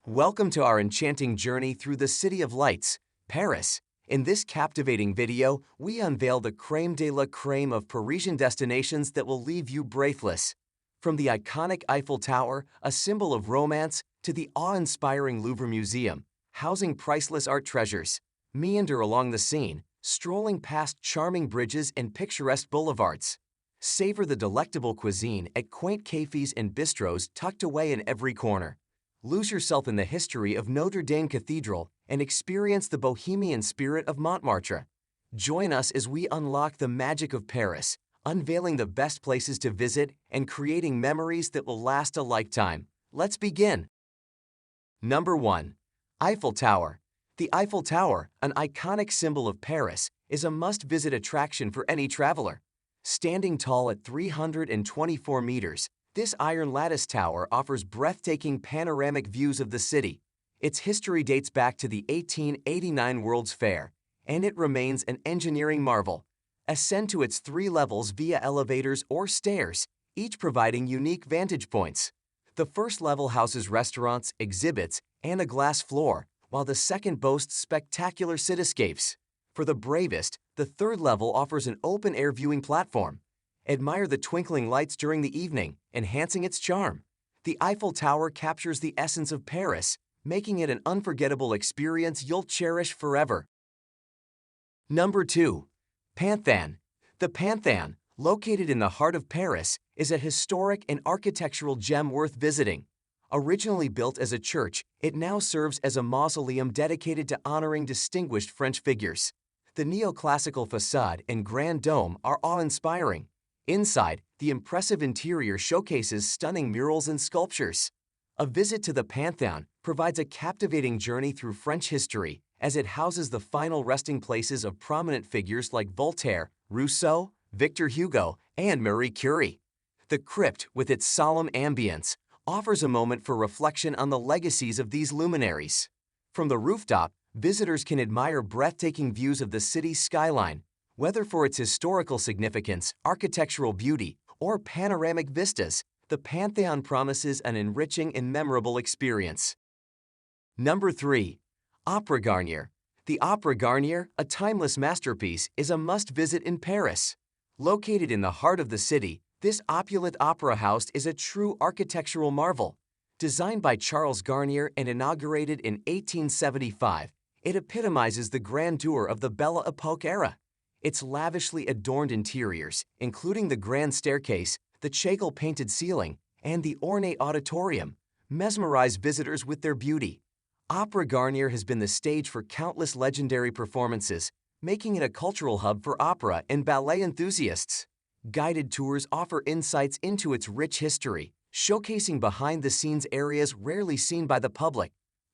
Welcome to our enchanting journey through the City of Lights, Paris. In this captivating video, we unveil the crème de la crème of Parisian destinations that will leave you breathless. From the iconic Eiffel Tower, a symbol of romance, to the awe-inspiring Louvre Museum, housing priceless art treasures. Meander along the Seine, strolling past charming bridges and picturesque boulevards. Savor the delectable cuisine at quaint cafes and bistros tucked away in every corner. Lose yourself in the history of Notre-Dame Cathedral and experience the bohemian spirit of Montmartre. Join us as we unlock the magic of Paris, unveiling the best places to visit and creating memories that will last a lifetime. Let's begin. Number 1. Eiffel Tower. The Eiffel Tower, an iconic symbol of Paris, is a must-visit attraction for any traveler. Standing tall at 324 meters, this iron lattice tower offers breathtaking panoramic views of the city. Its history dates back to the 1889 World's Fair, and it remains an engineering marvel. Ascend to its 3 levels via elevators or stairs, each providing unique vantage points. The first level houses restaurants, exhibits, and a glass floor, while the second boasts spectacular cityscapes. For the bravest, the 3rd level offers an open-air viewing platform. Admire the twinkling lights during the evening, enhancing its charm. The Eiffel Tower captures the essence of Paris, making it an unforgettable experience you'll cherish forever. Number 2. Pantheon. The Pantheon, located in the heart of Paris, is a historic and architectural gem worth visiting. Originally built as a church, it now serves as a mausoleum dedicated to honoring distinguished French figures. The neoclassical facade and grand dome are awe-inspiring. Inside, the impressive interior showcases stunning murals and sculptures. A visit to the Pantheon provides a captivating journey through French history, as it houses the final resting places of prominent figures like Voltaire, Rousseau, Victor Hugo, and Marie Curie. The crypt, with its solemn ambience, offers a moment for reflection on the legacies of these luminaries. From the rooftop, visitors can admire breathtaking views of the city's skyline. Whether for its historical significance, architectural beauty, or panoramic vistas, the Pantheon promises an enriching and memorable experience. Number 3. Opera Garnier. The Opera Garnier, a timeless masterpiece, is a must-visit in Paris. Located in the heart of the city, this opulent opera house is a true architectural marvel. Designed by Charles Garnier and inaugurated in 1875, it epitomizes the grandeur of the Belle Epoque era. Its lavishly adorned interiors, including the grand staircase, the Chagall-painted ceiling, and the ornate auditorium, mesmerize visitors with their beauty. Opera Garnier has been the stage for countless legendary performances, making it a cultural hub for opera and ballet enthusiasts. Guided tours offer insights into its rich history, showcasing behind-the-scenes areas rarely seen by the public.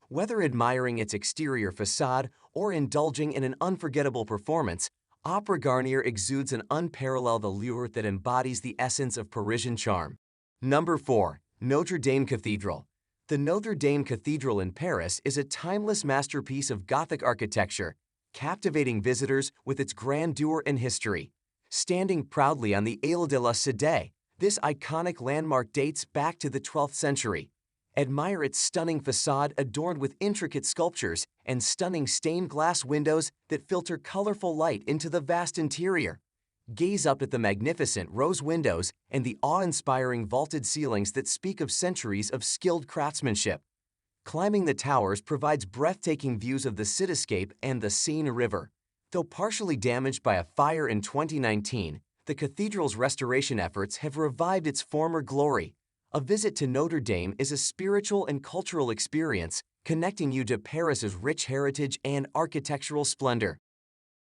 Whether admiring its exterior facade or indulging in an unforgettable performance, Opera Garnier exudes an unparalleled allure that embodies the essence of Parisian charm. Number 4. Notre-Dame Cathedral. The Notre-Dame Cathedral in Paris is a timeless masterpiece of Gothic architecture, captivating visitors with its grandeur and history. Standing proudly on the Île de la Cité, this iconic landmark dates back to the 12th century. Admire its stunning facade adorned with intricate sculptures and stunning stained glass windows that filter colorful light into the vast interior. Gaze up at the magnificent rose windows and the awe-inspiring vaulted ceilings that speak of centuries of skilled craftsmanship. Climbing the towers provides breathtaking views of the cityscape and the Seine River. Though partially damaged by a fire in 2019, the cathedral's restoration efforts have revived its former glory. A visit to Notre Dame is a spiritual and cultural experience, connecting you to Paris's rich heritage and architectural splendor.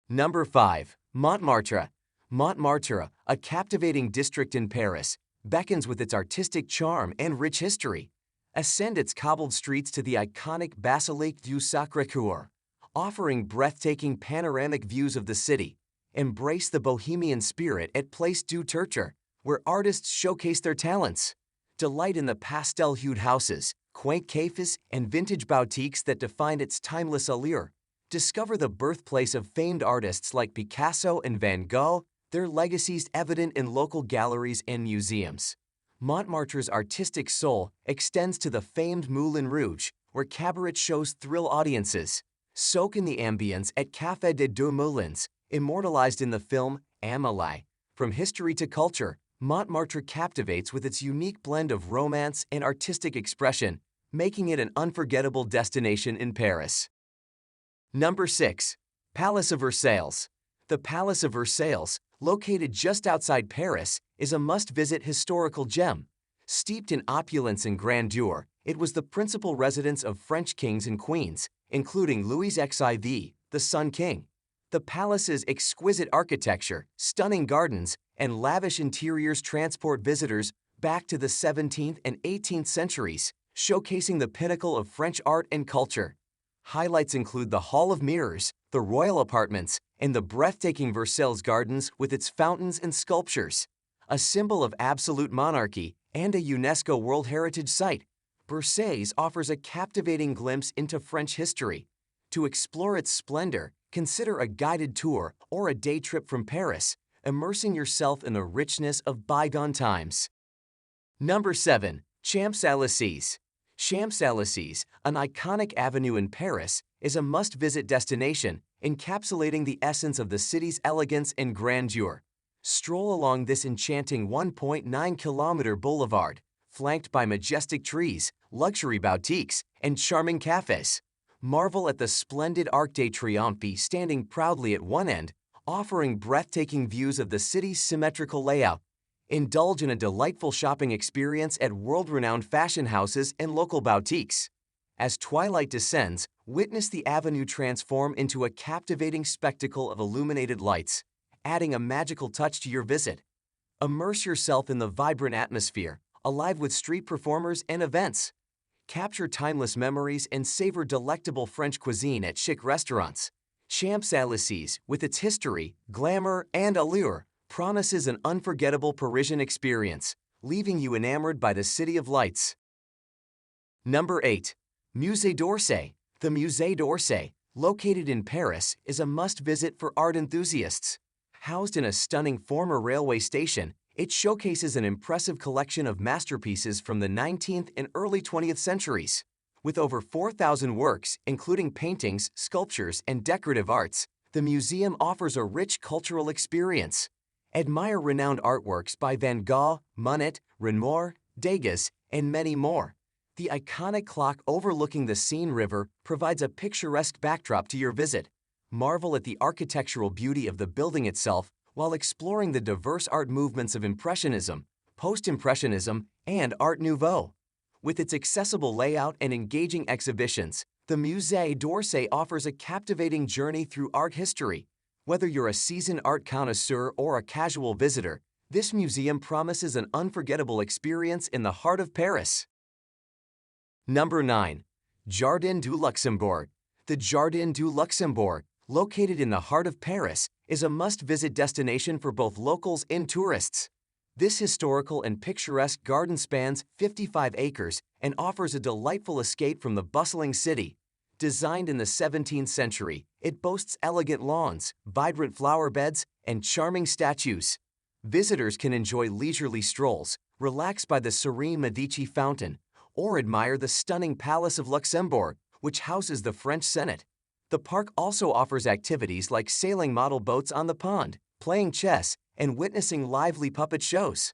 Number 5. Montmartre. Montmartre, a captivating district in Paris, beckons with its artistic charm and rich history. Ascend its cobbled streets to the iconic Basilique du Sacré-Cœur, offering breathtaking panoramic views of the city. Embrace the bohemian spirit at Place du Tertre, where artists showcase their talents. Delight in the pastel-hued houses, quaint cafes, and vintage boutiques that define its timeless allure. Discover the birthplace of famed artists like Picasso and Van Gogh, their legacies evident in local galleries and museums. Montmartre's artistic soul extends to the famed Moulin Rouge, where cabaret shows thrill audiences. Soak in the ambience at Café des Deux Moulins, immortalized in the film Amélie. From history to culture, Montmartre captivates with its unique blend of romance and artistic expression, making it an unforgettable destination in Paris. Number 6. Palace of Versailles. The Palace of Versailles, located just outside Paris, is a must-visit historical gem. Steeped in opulence and grandeur, it was the principal residence of French kings and queens, including Louis XIV, the Sun King. The palace's exquisite architecture, stunning gardens, and lavish interiors transport visitors back to the 17th and 18th centuries, showcasing the pinnacle of French art and culture. Highlights include the Hall of Mirrors, the royal apartments, and the breathtaking Versailles Gardens with its fountains and sculptures. A symbol of absolute monarchy and a UNESCO World Heritage Site, Versailles offers a captivating glimpse into French history. To explore its splendor, consider a guided tour or a day trip from Paris, immersing yourself in the richness of bygone times. Number 7. Champs-Elysees. Champs-Elysees, an iconic avenue in Paris, is a must-visit destination, encapsulating the essence of the city's elegance and grandeur. Stroll along this enchanting 1.9-kilometer boulevard, flanked by majestic trees, luxury boutiques, and charming cafes. Marvel at the splendid Arc de Triomphe standing proudly at one end, offering breathtaking views of the city's symmetrical layout. Indulge in a delightful shopping experience at world-renowned fashion houses and local boutiques. As twilight descends, witness the avenue transform into a captivating spectacle of illuminated lights, adding a magical touch to your visit. Immerse yourself in the vibrant atmosphere, alive with street performers and events. Capture timeless memories and savor delectable French cuisine at chic restaurants. Champs-Elysees, with its history, glamour, and allure, promises an unforgettable Parisian experience, leaving you enamored by the City of Lights. Number 8. Musee Dorsay. The Musee Dorsay, located in Paris, is a must-visit for art enthusiasts. Housed in a stunning former railway station, it showcases an impressive collection of masterpieces from the 19th and early 20th centuries. With over 4,000 works, including paintings, sculptures, and decorative arts, the museum offers a rich cultural experience. Admire renowned artworks by Van Gogh, Monet, Renoir, Degas, and many more. The iconic clock overlooking the Seine River provides a picturesque backdrop to your visit. Marvel at the architectural beauty of the building itself while exploring the diverse art movements of Impressionism, Post-Impressionism, and Art Nouveau. With its accessible layout and engaging exhibitions, the Musée Dorsay offers a captivating journey through art history. Whether you're a seasoned art connoisseur or a casual visitor, this museum promises an unforgettable experience in the heart of Paris. Number 9. Jardin du Luxembourg. The Jardin du Luxembourg, located in the heart of Paris, is a must-visit destination for both locals and tourists. This historical and picturesque garden spans 55 acres and offers a delightful escape from the bustling city. Designed in the 17th century, it boasts elegant lawns, vibrant flower beds, and charming statues. Visitors can enjoy leisurely strolls, relax by the serene Medici fountain, or admire the stunning Palace of Luxembourg, which houses the French Senate. The park also offers activities like sailing model boats on the pond, playing chess, and witnessing lively puppet shows.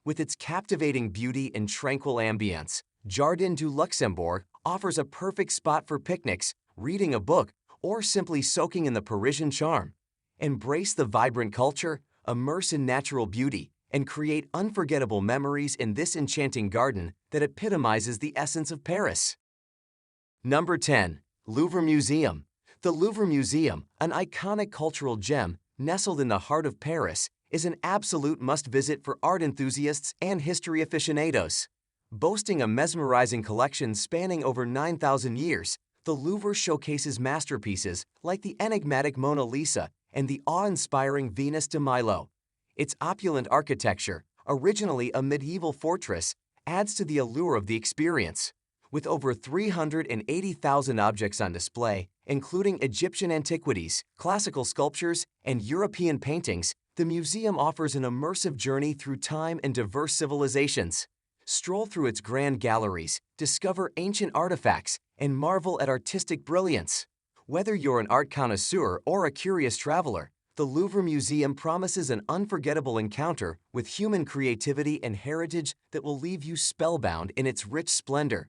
With its captivating beauty and tranquil ambience, Jardin du Luxembourg offers a perfect spot for picnics, reading a book, or simply soaking in the Parisian charm. Embrace the vibrant culture, immerse in natural beauty, and create unforgettable memories in this enchanting garden that epitomizes the essence of Paris. Number 10. Louvre Museum. The Louvre Museum, an iconic cultural gem nestled in the heart of Paris, is an absolute must-visit for art enthusiasts and history aficionados. Boasting a mesmerizing collection spanning over 9,000 years, the Louvre showcases masterpieces like the enigmatic Mona Lisa and the awe-inspiring Venus de Milo. Its opulent architecture, originally a medieval fortress, adds to the allure of the experience. With over 380,000 objects on display, including Egyptian antiquities, classical sculptures, and European paintings, the museum offers an immersive journey through time and diverse civilizations. Stroll through its grand galleries, discover ancient artifacts, and marvel at artistic brilliance. Whether you're an art connoisseur or a curious traveler, the Louvre Museum promises an unforgettable encounter with human creativity and heritage that will leave you spellbound in its rich splendor.